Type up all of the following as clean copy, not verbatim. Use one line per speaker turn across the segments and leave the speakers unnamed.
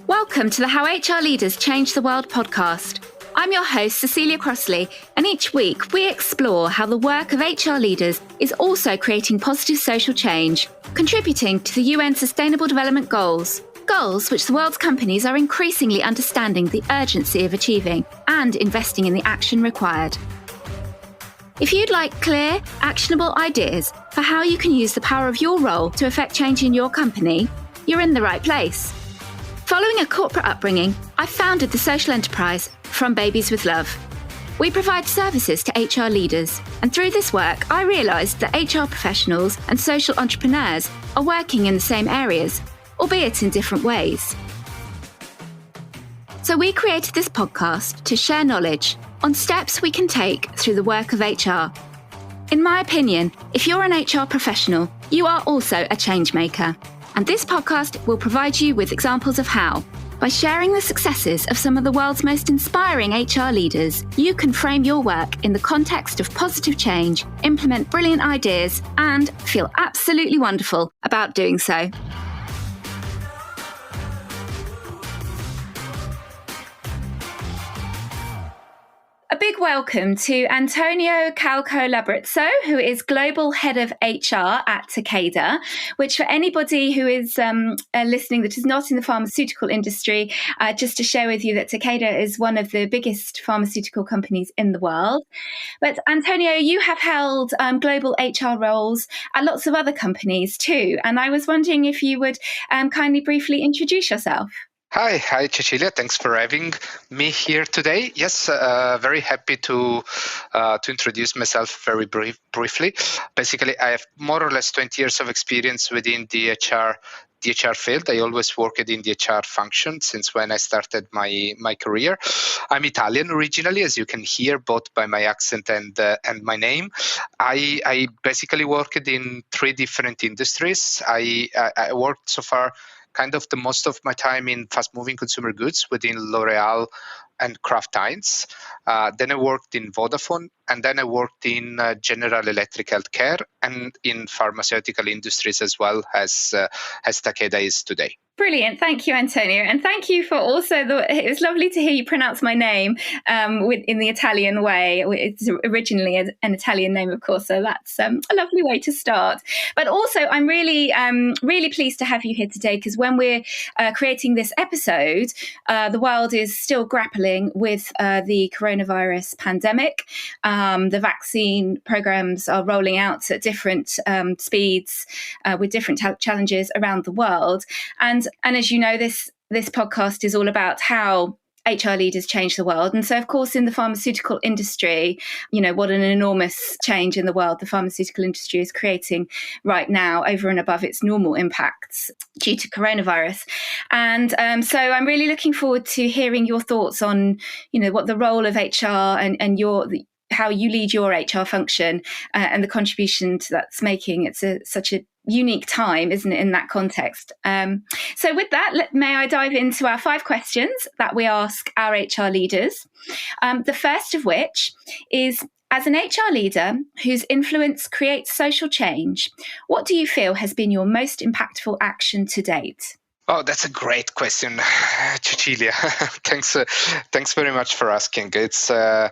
Welcome to the How HR Leaders Change the World podcast. I'm your host, Cecilia Crossley, and each week we explore how the work of HR leaders is also creating positive social change, contributing to the UN Sustainable Development Goals, goals which the world's companies are increasingly understanding the urgency of achieving and investing in the action required. If you'd like clear, actionable ideas for how you can use the power of your role to affect change in your company, you're in the right place. Following a corporate upbringing, I founded the social enterprise From Babies with Love. We provide services to HR leaders, and through this work, I realised that HR professionals and social entrepreneurs are working in the same areas, albeit in different ways. So we created this podcast to share knowledge on steps we can take through the work of HR. In my opinion, if you're an HR professional, you are also a change maker. And this podcast will provide you with examples of how. By sharing the successes of some of the world's most inspiring HR leaders, you can frame your work in the context of positive change, implement brilliant ideas, and feel absolutely wonderful about doing so. A big welcome to Antonio Calco Labruzzo, who is Global Head of HR at Takeda, which for anybody who is listening that is not in the pharmaceutical industry, just to share with you that Takeda is one of the biggest pharmaceutical companies in the world. But Antonio, you have held global HR roles at lots of other companies too. And I was wondering if you would kindly briefly introduce yourself.
Hi, Cecilia. Thanks for having me here today. Yes, very happy to introduce myself very briefly. Basically, I have more or less 20 years of experience within the HR field. I always worked in the HR function since when I started my career. I'm Italian originally, as you can hear, both by my accent and my name. I basically worked in 3 different industries. I worked so far kind of the most of my time in fast-moving consumer goods within L'Oreal and Kraft Heinz. Then I worked in Vodafone, and then I worked in General Electric Healthcare and in pharmaceutical industries as well as Takeda is today.
Brilliant. Thank you, Antonio. And thank you for also it was lovely to hear you pronounce my name in the Italian way. It's originally an Italian name, of course, so that's a lovely way to start. But also, I'm really pleased to have you here today because when we're creating this episode, the world is still grappling with the coronavirus pandemic. The vaccine programs are rolling out at different speeds with different challenges around the world. And as you know, this podcast is all about how HR leaders change the world. And so, of course, in the pharmaceutical industry, you know, what an enormous change in the world the pharmaceutical industry is creating right now over and above its normal impacts due to coronavirus. And so I'm really looking forward to hearing your thoughts on, you know, what the role of HR and how you lead your HR function and the contribution to that's making. It's such a unique time, isn't it, in that context? So with that, may I dive into our 5 questions that we ask our HR leaders? The first of which is, as an HR leader whose influence creates social change, what do you feel has been your most impactful action to date?
Oh, that's a great question, Cecilia. Thanks very much for asking. It's, I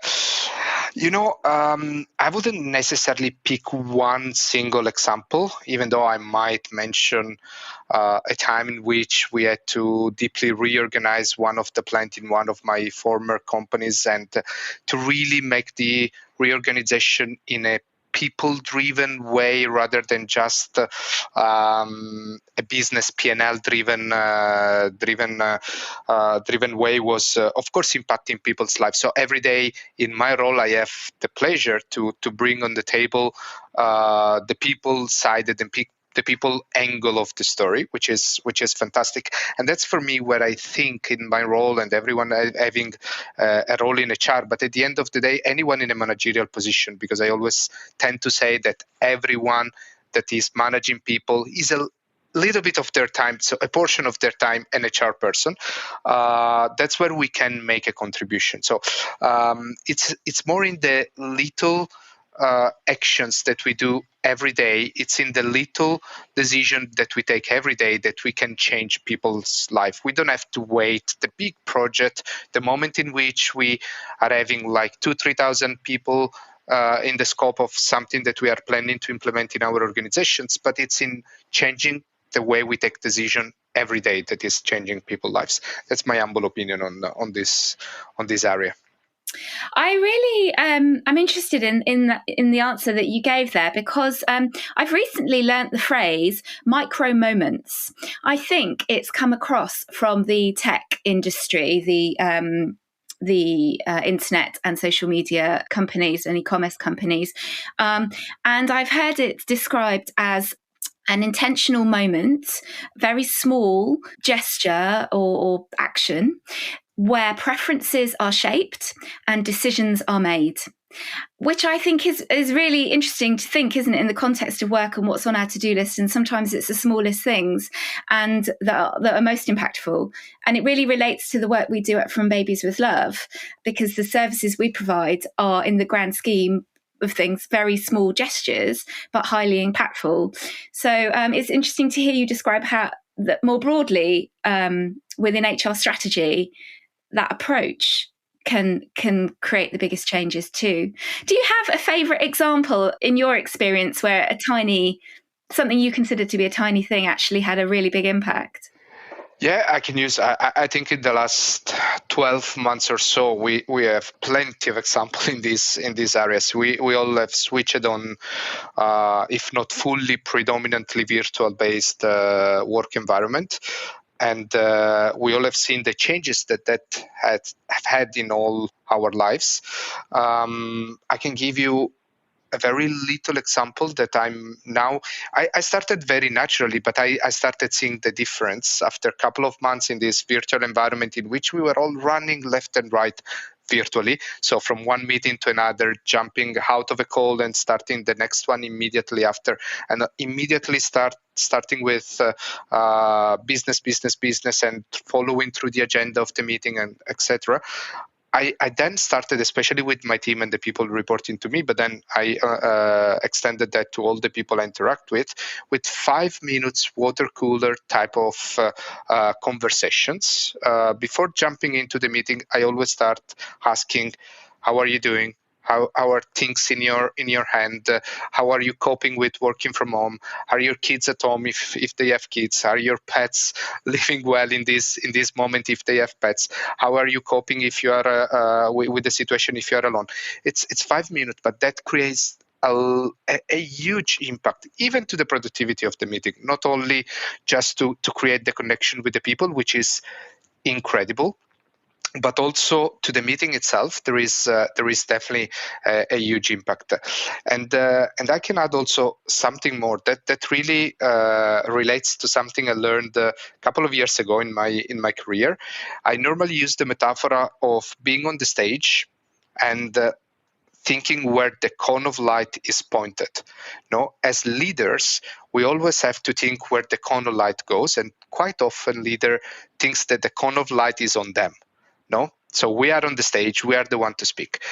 wouldn't necessarily pick one single example, even though I might mention a time in which we had to deeply reorganize one of the plant in one of my former companies and to really make the reorganization in a people-driven way rather than just a business P&L driven way was, of course, impacting people's lives. So every day in my role, I have the pleasure to bring on the table the people side and the people angle of the story, which is fantastic. And that's for me where I think in my role and everyone having a role in HR, but at the end of the day, anyone in a managerial position, because I always tend to say that everyone that is managing people is a little bit of their time, so a portion of their time, an HR person. That's where we can make a contribution. So it's more in the little actions that we do every day. It's in the little decision that we take every day that we can change people's life. We don't have to wait the big project, the moment in which we are having like 2,000-3,000 people in the scope of something that we are planning to implement in our organizations, but it's in changing the way we take decision every day that is changing people's lives. That's my humble opinion on this area.
I really am interested in the answer that you gave there, because I've recently learnt the phrase micro moments. I think it's come across from the tech industry, the internet and social media companies and e-commerce companies, and I've heard it described as an intentional moment, very small gesture or action, where preferences are shaped and decisions are made, which I think is really interesting to think, isn't it, in the context of work and what's on our to-do list. And sometimes it's the smallest things and that are most impactful. And it really relates to the work we do at From Babies with Love, because the services we provide are, in the grand scheme of things, very small gestures, but highly impactful. So it's interesting to hear you describe how that more broadly within HR strategy, that approach can create the biggest changes too. Do you have a favourite example in your experience where something you considered to be a tiny thing actually had a really big impact?
Yeah, I can use. I think in the last 12 months or so, we have plenty of examples in these areas. We all have switched on, if not fully, predominantly virtual based work environment. And we all have seen the changes that have had in all our lives. I can give you a very little example that I started very naturally, but I started seeing the difference after a couple of months in this virtual environment in which we were all running left and right virtually. So from one meeting to another, jumping out of a call and starting the next one immediately after, and immediately starting with business, and following through the agenda of the meeting, and etc. I then started, especially with my team and the people reporting to me, but then I extended that to all the people I interact with 5 minutes water cooler type of conversations. Before jumping into the meeting, I always start asking, how are you doing? How are things in your hand? How are you coping with working from home? Are your kids at home if they have kids? Are your pets living well in this moment if they have pets? How are you coping if you are with the situation if you are alone? It's 5 minutes, but that creates a huge impact, even to the productivity of the meeting. Not only just to create the connection with the people, which is incredible, but also to the meeting itself. There is definitely a huge impact, and I can add also something more that really relates to something I learned a couple of years ago in my career. I normally use the metaphor of being on the stage and thinking where the cone of light is pointed. No, as leaders, we always have to think where the cone of light goes, and quite often leader thinks that the cone of light is on them. No, so we are on the stage, we are the one to speak.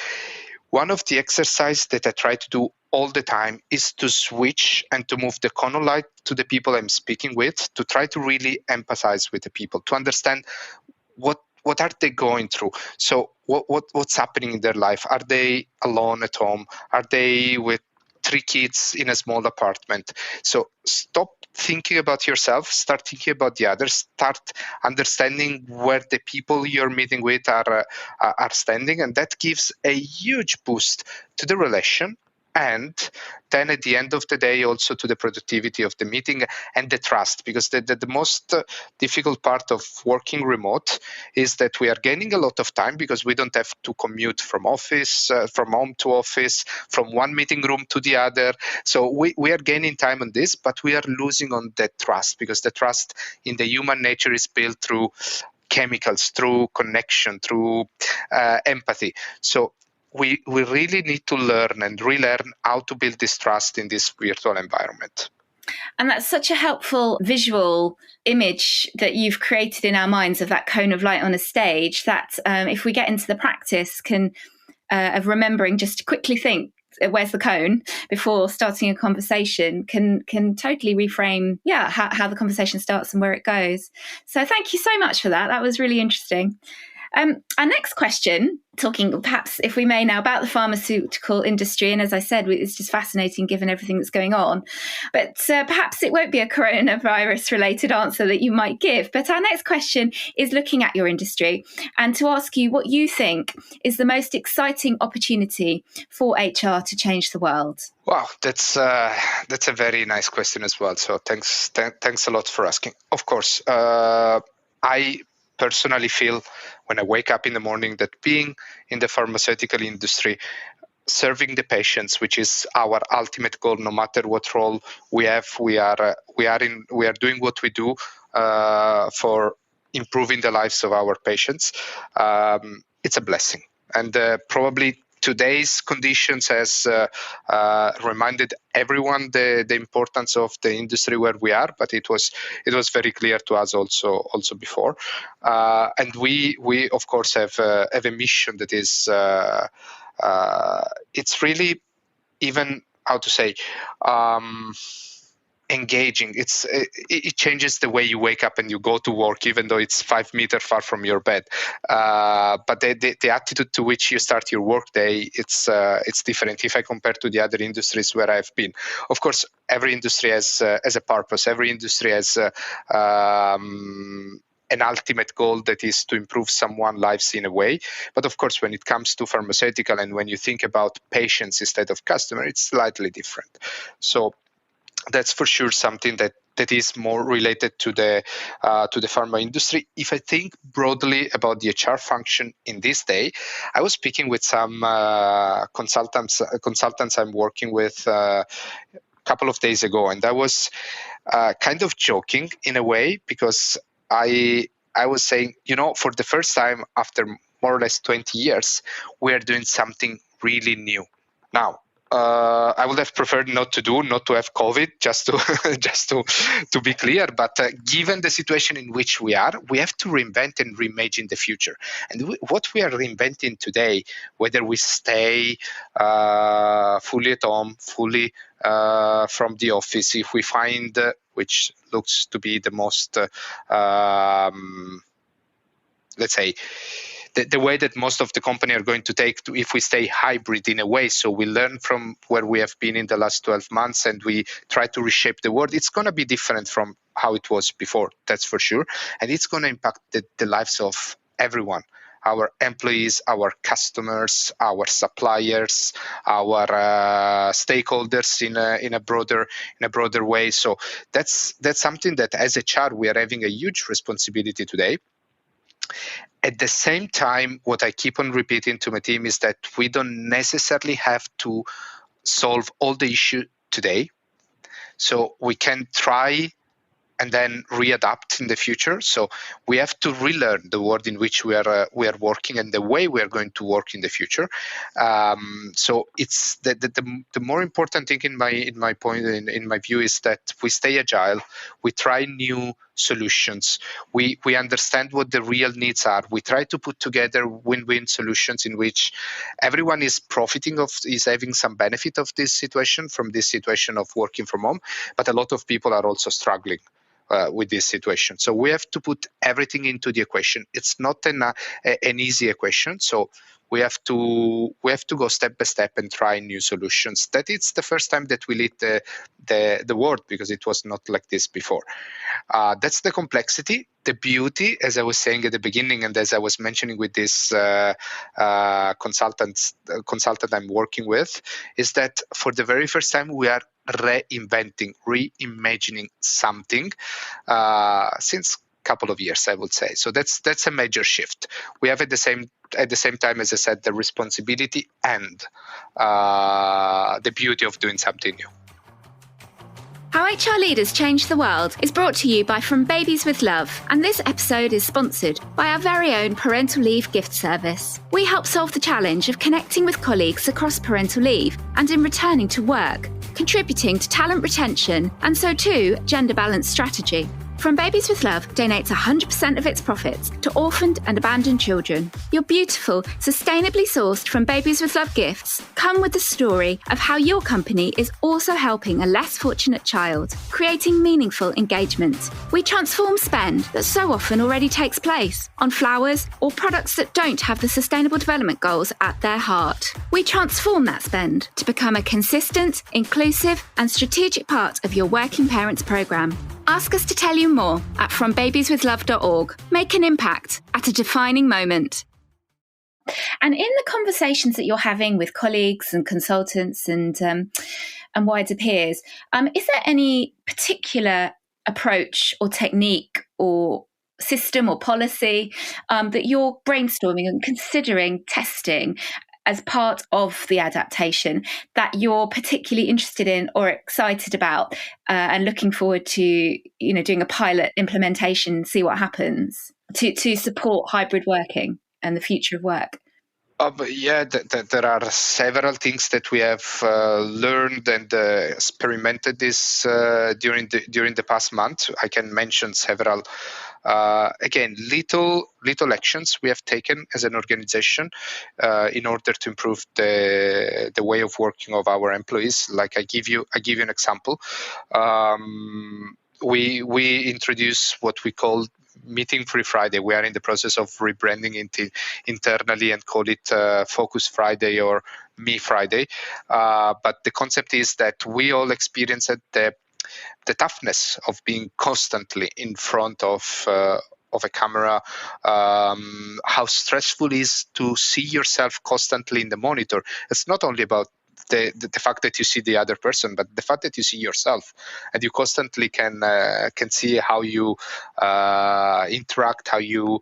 One of the exercises that I try to do all the time is to switch and to move the cone of light to the people I'm speaking with, to try to really empathize with the people, to understand what are they going through. So what's happening in their life? Are they alone at home? Are they with 3 kids in a small apartment? So stop thinking about yourself, start thinking about the others, start understanding where the people you're meeting with are standing, and that gives a huge boost to the relation, and then at the end of the day also to the productivity of the meeting and the trust, because the most difficult part of working remote is that we are gaining a lot of time because we don't have to commute from home to office, from one meeting room to the other. So we are gaining time on this, but we are losing on that trust, because the trust in the human nature is built through chemicals, through connection, through empathy. So we really need to learn and relearn how to build this trust in this virtual environment.
And that's such a helpful visual image that you've created in our minds of that cone of light on a stage, that if we get into the practice of remembering just to quickly think, where's the cone before starting a conversation can totally reframe how the conversation starts and where it goes. So thank you so much for that. That was really interesting. Our next question, talking perhaps, if we may now, about the pharmaceutical industry. And as I said, it's just fascinating given everything that's going on. But perhaps it won't be a coronavirus-related answer that you might give. But our next question is looking at your industry and to ask you what you think is the most exciting opportunity for HR to change the world.
Wow, that's a very nice question as well. So thanks a lot for asking. Of course, I personally feel when I wake up in the morning that being in the pharmaceutical industry, serving the patients, which is our ultimate goal, no matter what role we have, we are doing what we do for improving the lives of our patients. It's a blessing, and probably today's conditions has reminded everyone the importance of the industry where we are, but it was very clear to us also before. And we of course have a mission that is it's really, even how to say, engaging. It changes the way you wake up and you go to work, even though it's 5 meters far from your bed. But the attitude to which you start your workday, it's different if I compare to the other industries where I've been. Of course, every industry has a purpose. Every industry has an ultimate goal that is to improve someone's lives in a way. But of course, when it comes to pharmaceutical and when you think about patients instead of customer, it's slightly different. So that's for sure something that is more related to the pharma industry. If I think broadly about the HR function in this day, I was speaking with some consultants I'm working with a couple of days ago, and I was kind of joking in a way, because I was saying, for the first time after more or less 20 years, we are doing something really new. Now, I would have preferred not to have COVID, just to be clear. But given the situation in which we are, we have to reinvent and reimagine the future. And what we are reinventing today, whether we stay fully at home, fully from the office, if we find, which looks to be the most, let's say, the way that most of the company are going to take if we stay hybrid in a way. So we learn from where we have been in the last 12 months and we try to reshape the world. It's going to be different from how it was before, that's for sure. And it's going to impact the lives of everyone. Our employees, our customers, our suppliers, our stakeholders in a broader way. So that's something that as HR we are having a huge responsibility today. At the same time, what I keep on repeating to my team is that we don't necessarily have to solve all the issues today. So we can try and then readapt in the future. So we have to relearn the world in which we are working and the way we are going to work in the future. So it's the more important thing in my view is that we stay agile, we try new solutions, we understand what the real needs are. We try to put together win-win solutions in which everyone is having some benefit of this situation, from this situation of working from home, but a lot of people are also struggling with this situation. So we have to put everything into the equation. It's not an easy equation. So we have to go step by step and try new solutions. That it's the first time that we lead the world, because it was not like this before. That's the complexity. The beauty, as I was saying at the beginning, and as I was mentioning with this consultant I'm working with, is that for the very first time we are reinventing, reimagining something since a couple of years, I would say. So that's a major shift. We have at the same time, as I said, the responsibility and the beauty of doing something new.
How HR Leaders Change the World is brought to you by From Babies with Love, and this episode is sponsored by our very own parental leave gift service. We help solve the challenge of connecting with colleagues across parental leave and in returning to work, contributing to talent retention and so too gender balanced strategy. From Babies with Love donates 100% of its profits to orphaned and abandoned children. Your beautiful, sustainably sourced From Babies with Love gifts come with the story of how your company is also helping a less fortunate child, creating meaningful engagement. We transform spend that so often already takes place on flowers or products that don't have the Sustainable Development Goals at their heart. We transform that spend to become a consistent, inclusive and strategic part of your working parents programme. Ask us to tell you more at frombabieswithlove.org. Make an impact at a defining moment. And in the conversations that you're having with colleagues and consultants and wider peers, is there any particular approach or technique or system or policy that you're brainstorming and considering testing as part of the adaptation that you're particularly interested in or excited about and looking forward to, doing a pilot implementation and see what happens to support hybrid working and the future of work?
There are several things that we have learned and experimented this during the past month. I can mention several. Again, little actions we have taken as an organization in order to improve the way of working of our employees. Like I give you an example. We introduce what we call Meeting Free Friday. We are in the process of rebranding it internally and call it Focus Friday or Me Friday. But the concept is that we all experience the toughness of being constantly in front of a camera, how stressful it is to see yourself constantly in the monitor. It's not only about the fact that you see the other person, but the fact that you see yourself, and you constantly can see how you interact, how you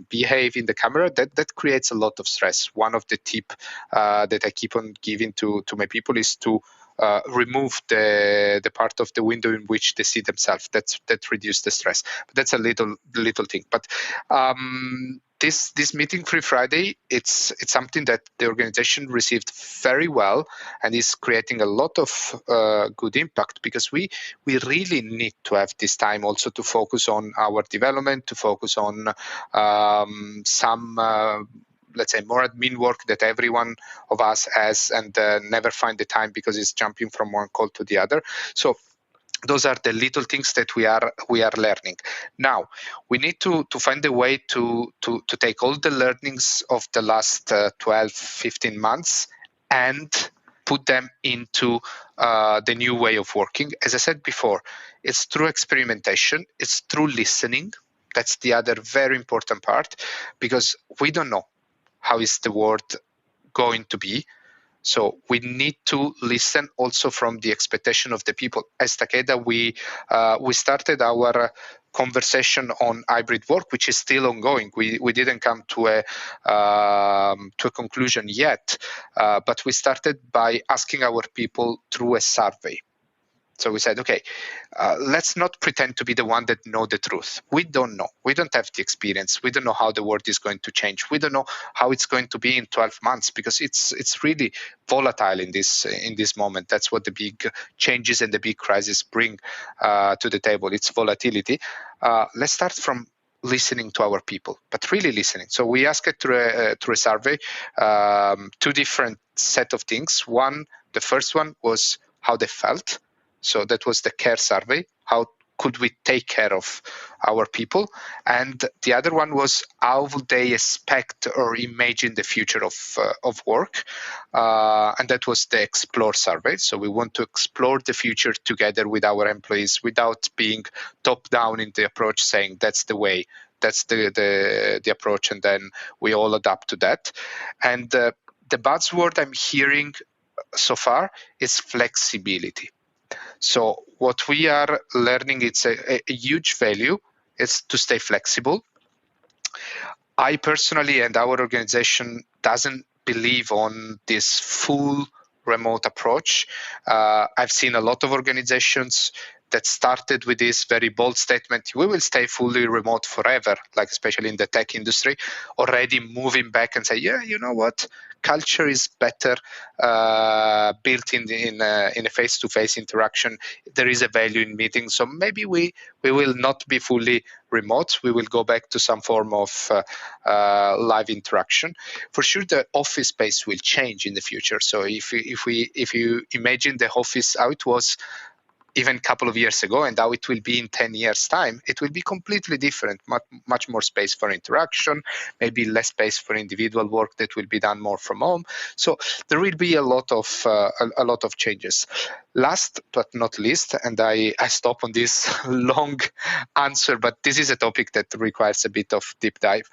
behave in the camera. That creates a lot of stress. One of the tips that I keep on giving to my people is to remove the part of the window in which they see themselves. That reduces the stress. But that's a little thing. But this Meeting Free Friday, it's something that the organization received very well and is creating a lot of good impact, because we really need to have this time also to focus on our development, to focus on some let's say more admin work that every one of us has, and never find the time because it's jumping from one call to the other. So those are the little things that we are learning. Now we need to find a way to take all the learnings of the last 12, 15 months and put them into the new way of working. As I said before, it's through experimentation, it's through listening. That's the other very important part, because we don't know how is the world going to be. So we need to listen also from the expectation of the people. As Takeda, we started our conversation on hybrid work, which is still ongoing. We didn't come to a conclusion yet, but we started by asking our people through a survey. So we said, okay, let's not pretend to be the one that know the truth. We don't know. We don't have the experience. We don't know how the world is going to change. We don't know how it's going to be in 12 months, because it's really volatile in this moment. That's what the big changes and the big crises bring to the table. It's volatility. Let's start from listening to our people, but really listening. So we asked it through a survey, two different set of things. The first one was how they felt. So that was the care survey. How could we take care of our people? And the other one was how would they expect or imagine the future of work? And that was the explore survey. So we want to explore the future together with our employees without being top down in the approach, saying that's the way, that's the approach, and then we all adapt to that. And the buzzword I'm hearing so far is flexibility. So what we are learning, it's a huge value, is to stay flexible. I personally and our organization doesn't believe on this full remote approach. I've seen a lot of organizations that started with this very bold statement, we will stay fully remote forever, like especially in the tech industry, already moving back and say, yeah, you know what, culture is better built in a face-to-face interaction. There is a value in meetings, so maybe we will not be fully remote. We will go back to some form of live interaction. For sure, the office space will change in the future. So if you imagine the office how it was even a couple of years ago and how it will be in 10 years' time, it will be completely different, much more space for interaction, maybe less space for individual work that will be done more from home. So there will be a lot of changes. Last but not least, and I stop on this long answer, but this is a topic that requires a bit of deep dive.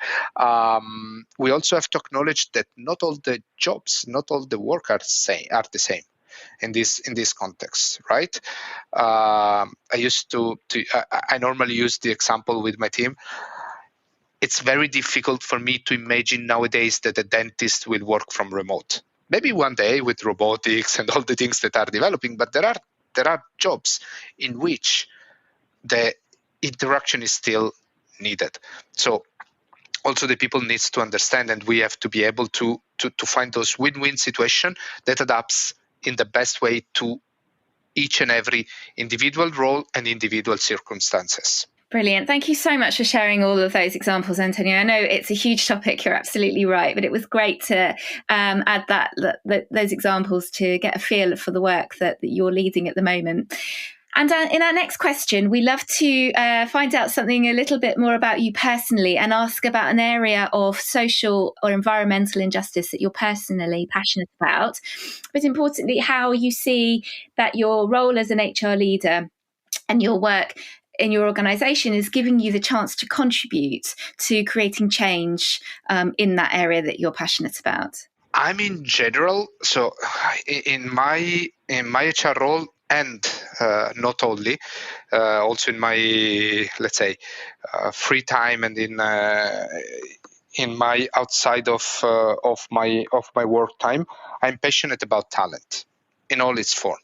We also have to acknowledge that not all the jobs, not all the work are the same in this context, right? I normally use the example with my team. It's very difficult for me to imagine nowadays that a dentist will work from remote. Maybe one day with robotics and all the things that are developing, but there are jobs in which the interaction is still needed. So also the people needs to understand, and we have to be able to find those win-win situation that adapts in the best way to each and every individual role and individual circumstances.
Brilliant. Thank you so much for sharing all of those examples, Antonio. I know it's a huge topic, you're absolutely right, but it was great to add those examples to get a feel for the work that you're leading at the moment. And in our next question, we love to find out something a little bit more about you personally and ask about an area of social or environmental injustice that you're personally passionate about. But importantly, how you see that your role as an HR leader and your work in your organization is giving you the chance to contribute to creating change in that area that you're passionate about.
I'm in general, so in my HR role, and not only, also in my, let's say, free time and in my outside of my work time, I'm passionate about talent in all its form.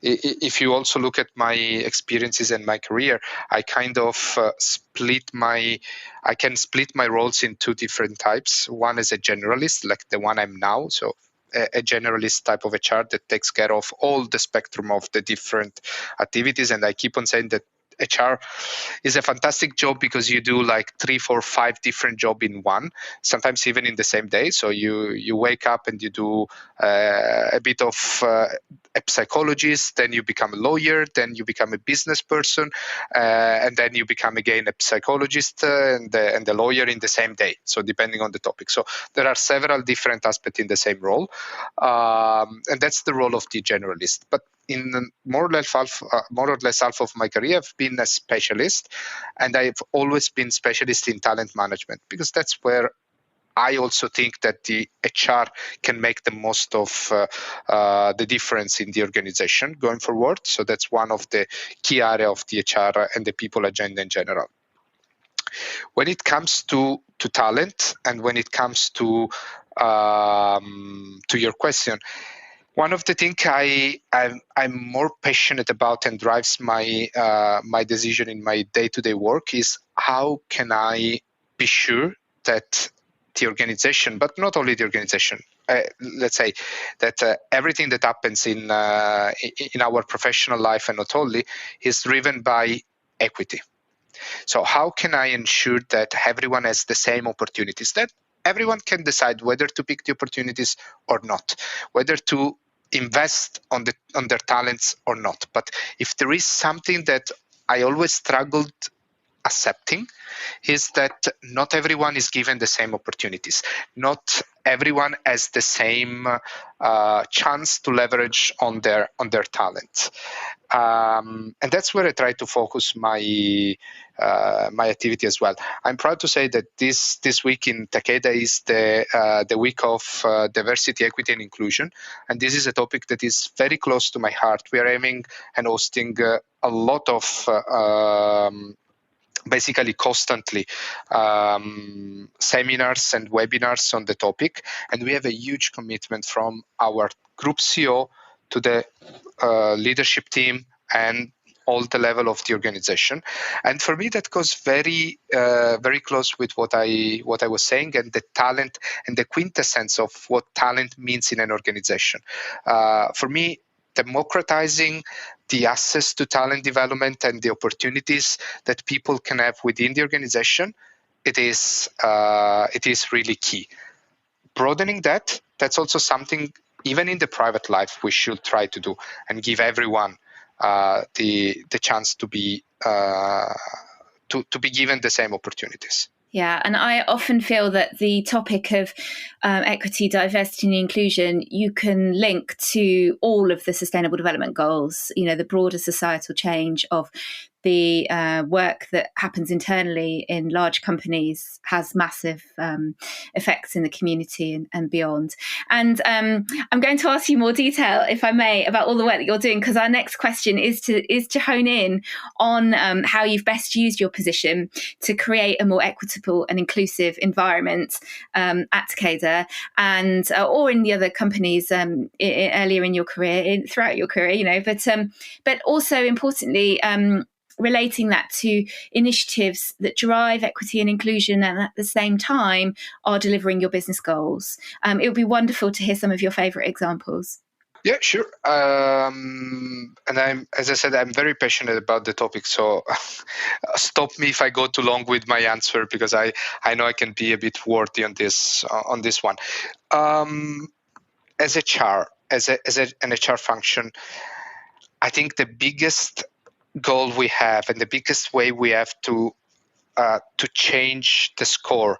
If you also look at my experiences and my career, I kind of I can split my roles in two different types. One is a generalist, like the one I'm now. So a generalist type of HR that takes care of all the spectrum of the different activities. And I keep on saying that HR is a fantastic job because you do like 3, 4, 5 different jobs in one, sometimes even in the same day. So you wake up and you do a bit of a psychologist, then you become a lawyer, then you become a business person, and then you become again a psychologist and a lawyer in the same day. So depending on the topic. So there are several different aspects in the same role, and that's the role of the generalist. But in more or less half of my career, I've been a specialist, and I've always been specialist in talent management because that's where I also think that the HR can make the most of the difference in the organization going forward. So that's one of the key areas of the HR and the people agenda in general. When it comes to talent, and when it comes to your question, one of the things I'm more passionate about and drives my my decision in my day-to-day work is how can I be sure that the organization, but not only the organization, let's say that everything that happens in our professional life and not only is driven by equity. So how can I ensure that everyone has the same opportunities, that everyone can decide whether to pick the opportunities or not, whether to invest on their talents or not. But if there is something that I always struggled accepting, is that not everyone is given the same opportunities. Not everyone has the same chance to leverage on their talent. And that's where I try to focus my activity as well. I'm proud to say that this week in Takeda is the week of diversity, equity, and inclusion, and this is a topic that is very close to my heart. We are aiming and hosting a lot of basically constantly seminars and webinars on the topic, and we have a huge commitment from our group CEO to the leadership team and all the level of the organization. And for me, that goes very close with what I was saying, and the talent and the quintessence of what talent means in an organization. For me, democratizing the access to talent development and the opportunities that people can have within the organization, it is really key. Broadening that's also something, even in the private life, we should try to do, and give everyone the chance to be given the same opportunities.
Yeah, and I often feel that the topic of equity, diversity, and inclusion, you can link to all of the Sustainable Development Goals, the broader societal change of the work that happens internally in large companies has massive effects in the community and beyond. And I'm going to ask you more detail, if I may, about all the work that you're doing, because our next question is to hone in on how you've best used your position to create a more equitable and inclusive environment at Takeda and or in the other companies earlier in your career, throughout your career, but also importantly, relating that to initiatives that drive equity and inclusion and at the same time are delivering your business goals. It would be wonderful to hear some of your favourite examples.
Yeah, sure. And as I said, I'm very passionate about the topic. So stop me if I go too long with my answer, because I know I can be a bit wordy on this one. As HR, as an HR function, I think the biggest goal we have and the biggest way we have to change the score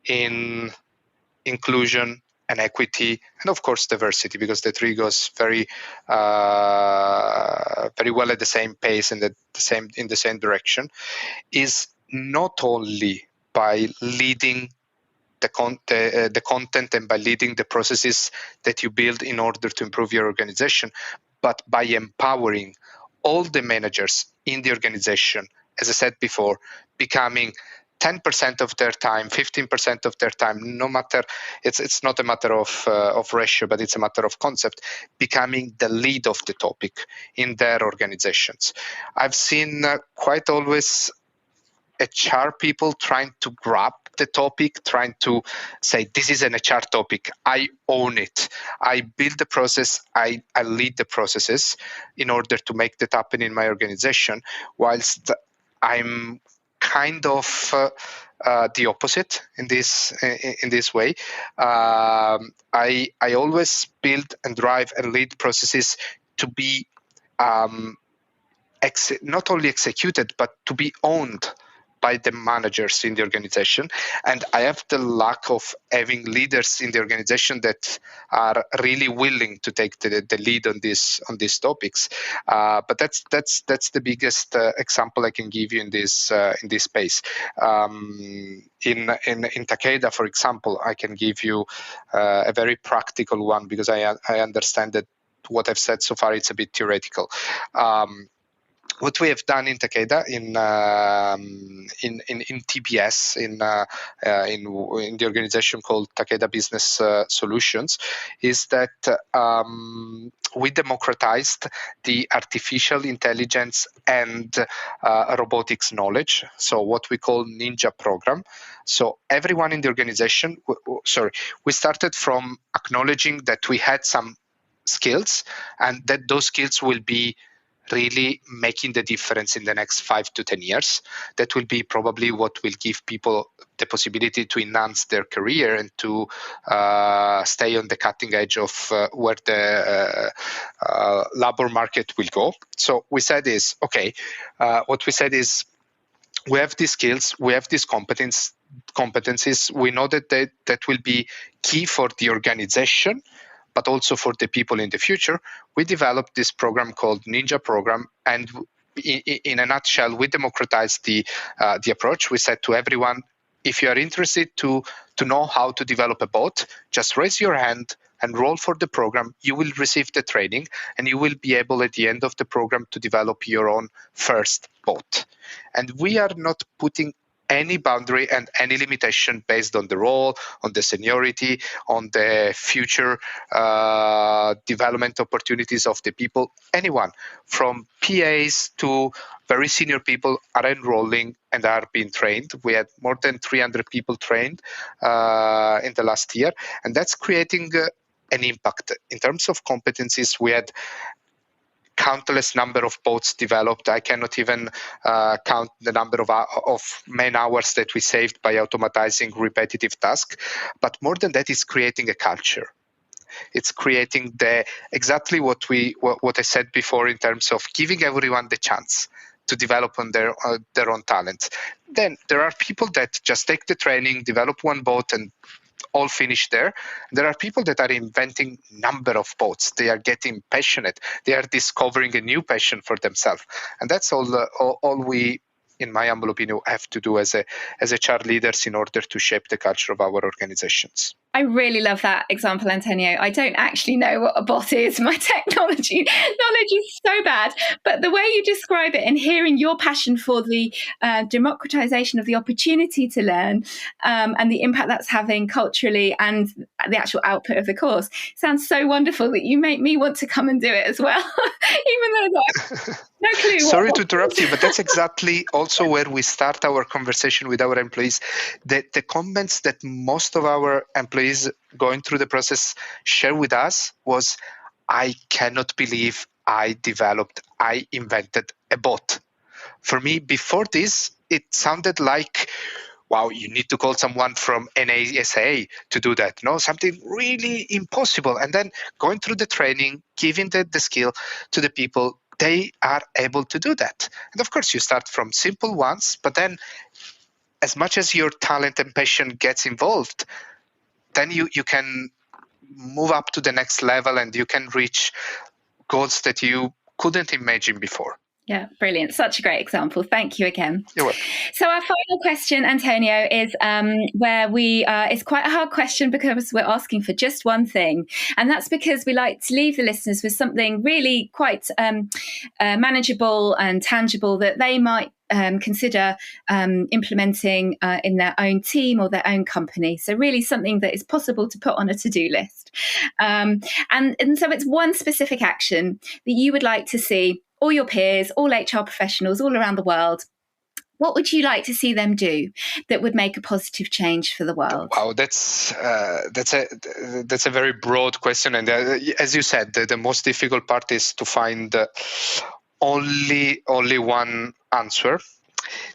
in inclusion and equity, and of course diversity, because the three goes very well at the same pace and in the same direction, is not only by leading the content and by leading the processes that you build in order to improve your organization, but by empowering all the managers in the organization, as I said before, becoming 10% of their time, 15% of their time, no matter, it's not a matter of ratio, but it's a matter of concept, becoming the lead of the topic in their organizations. I've seen quite always HR people trying to grab the topic, trying to say, this is an HR topic, I own it, I build the process, I lead the processes in order to make that happen in my organization, whilst I'm kind of the opposite in this way. I always build and drive and lead processes to be not only executed, but to be owned by the managers in the organization. And I have the luck of having leaders in the organization that are really willing to take the lead on these topics. But that's the biggest example I can give you in this space. In Takeda, for example, I can give you a very practical one, because I understand that what I've said so far, it's a bit theoretical. What we have done in Takeda, in TBS, in the organization called Takeda Business Solutions, is that we democratized the artificial intelligence and robotics knowledge. So what we call Ninja program. So everyone in the organization, we started from acknowledging that we had some skills, and that those skills will be really making the difference in the next 5 to 10 years. That will be probably what will give people the possibility to enhance their career and to stay on the cutting edge of where the labor market will go. So we said is, what we said is, we have these skills, we have these competencies, we know that will be key for the organization, but also for the people in the future. We developed this program called Ninja Program, and in a nutshell, we democratized the approach. We said to everyone, if you are interested to know how to develop a bot, just raise your hand and roll for the program. You will receive the training, and you will be able at the end of the program to develop your own first bot. And we are not putting any boundary and any limitation based on the role, on the seniority, on the future development opportunities of the people. Anyone from PAs to very senior people are enrolling and are being trained. We had more than 300 people trained in the last year, and that's creating an impact. In terms of competencies, we had countless number of boats developed. I cannot even count the number of man hours that we saved by automatizing repetitive tasks. But more than that, it's creating a culture. It's creating exactly what I said before in terms of giving everyone the chance to develop on their own talents. Then there are people that just take the training, develop one boat, and all finish there. There are people that are inventing number of boats. They are getting passionate. They are discovering a new passion for themselves, and that's all we, in my humble opinion, have to do as HR leaders in order to shape the culture of our organizations.
I really love that example, Antonio. I don't actually know what a bot is. My technology knowledge is so bad. But the way you describe it and hearing your passion for the democratization of the opportunity to learn and the impact that's having culturally and the actual output of the course sounds so wonderful that you make me want to come and do it as well, even though I have no clue.
Sorry to interrupt you, but that's exactly also where we start our conversation with our employees. The comments that most of our employees going through the process share with us was, I cannot believe I invented a bot. For me, before this, it sounded like, wow, you need to call someone from NASA to do that. No, something really impossible. And then going through the training, giving the skill to the people, they are able to do that. And of course, you start from simple ones, but then as much as your talent and passion gets involved, then you can move up to the next level and you can reach goals that you couldn't imagine before.
Yeah, brilliant. Such a great example. Thank you again.
You're welcome.
So our final question, Antonio, is where it's quite a hard question because we're asking for just one thing. And that's because we like to leave the listeners with something really quite manageable and tangible that they might consider implementing in their own team or their own company. So really something that is possible to put on a to-do list. And so it's one specific action that you would like to see all your peers, all HR professionals all around the world. What would you like to see them do that would make a positive change for the world?
Wow, that's a very broad question, and as you said, the most difficult part is to find only one answer.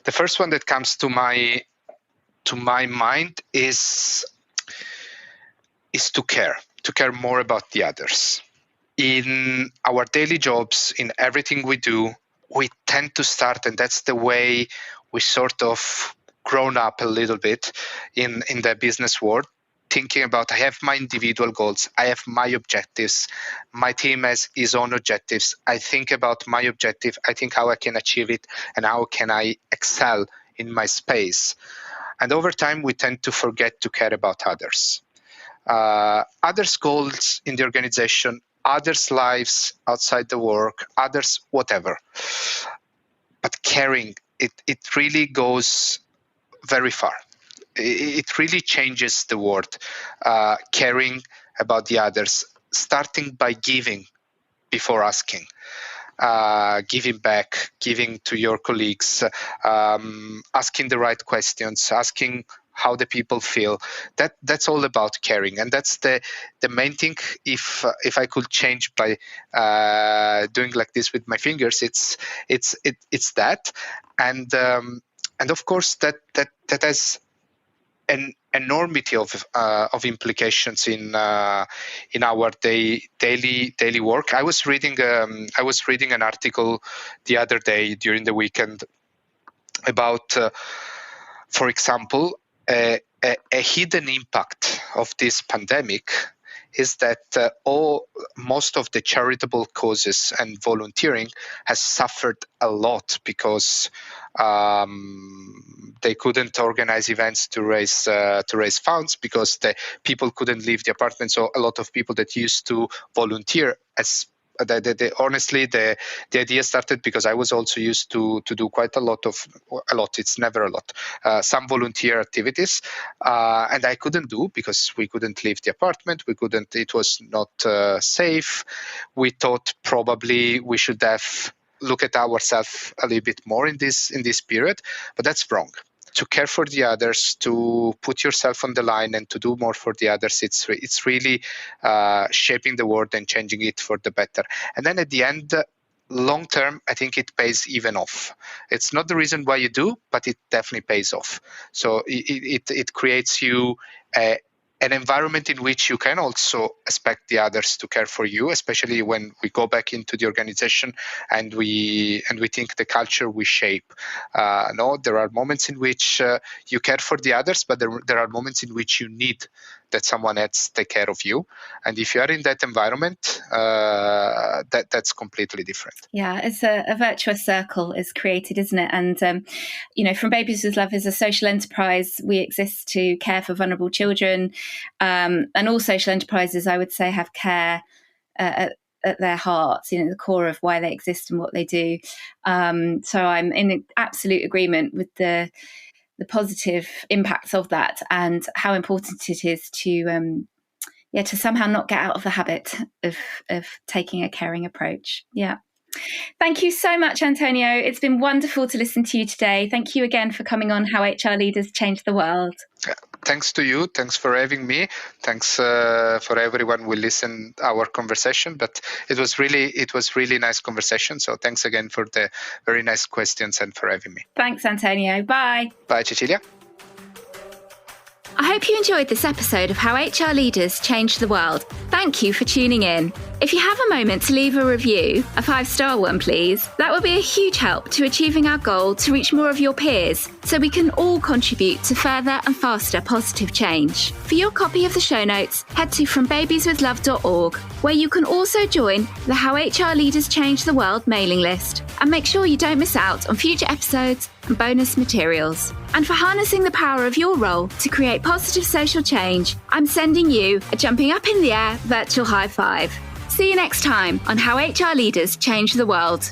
The first one that comes to my mind is to care more about the others. In our daily jobs, in everything we do, we tend to start, and that's the way we sort of grown up a little bit in the business world, thinking about, I have my individual goals, I have my objectives, my team has his own objectives. I think about my objective, I think how I can achieve it, and how can I excel in my space. And over time, we tend to forget to care about others. Others' goals in the organization, others' lives outside the work, others' whatever. But caring, it really goes very far. It really changes the world. Caring about the others, starting by giving before asking. Giving back, giving to your colleagues, asking the right questions, asking how the people feel. That's all about caring, and that's the main thing. If I could change by doing like this with my fingers, it's that, and of course that has an enormity of implications in our daily work. I was reading an article the other day during the weekend about, for example, a hidden impact of this pandemic is that most of the charitable causes and volunteering has suffered a lot because they couldn't organize events to raise funds because the people couldn't leave the apartment. So a lot of people that used to volunteer as Honestly, the idea started because I was also used to do quite a lot. It's never a lot. Some volunteer activities, and I couldn't do because we couldn't leave the apartment. We couldn't. It was not safe. We thought probably we should have look at ourselves a little bit more in this period, but that's wrong. To care for the others, to put yourself on the line and to do more for the others, it's really shaping the world and changing it for the better. And then at the end, long term, I think it pays even off. It's not the reason why you do, but it definitely pays off. So it creates you an environment in which you can also expect the others to care for you, especially when we go back into the organization and we think the culture we shape. There are moments in which you care for the others, but there are moments in which you need that someone else take care of you. And if you are in that environment, that's completely different.
Yeah, it's a virtuous circle is created, isn't it? And, From Babies with Love is a social enterprise. We exist to care for vulnerable children. And all social enterprises, I would say, have care at their hearts, the core of why they exist and what they do. So I'm in absolute agreement with the positive impacts of that and how important it is to somehow not get out of the habit of taking a caring approach. Yeah. Thank you so much, Antonio. It's been wonderful to listen to you today. Thank you again for coming on How HR Leaders Change the World.
Thanks to you. Thanks for having me. Thanks for everyone who listened our conversation. But it was really nice conversation. So thanks again for the very nice questions and for having me.
Thanks, Antonio. Bye.
Bye, Cecilia.
I hope you enjoyed this episode of How HR Leaders Change the World. Thank you for tuning in. If you have a moment to leave a review, a 5-star one please, that would be a huge help to achieving our goal to reach more of your peers so we can all contribute to further and faster positive change. For your copy of the show notes, head to frombabieswithlove.org, where you can also join the How HR Leaders Change the World mailing list and make sure you don't miss out on future episodes and bonus materials. And for harnessing the power of your role to create positive social change, I'm sending you a jumping up in the air virtual high five. See you next time on How HR Leaders Change the World.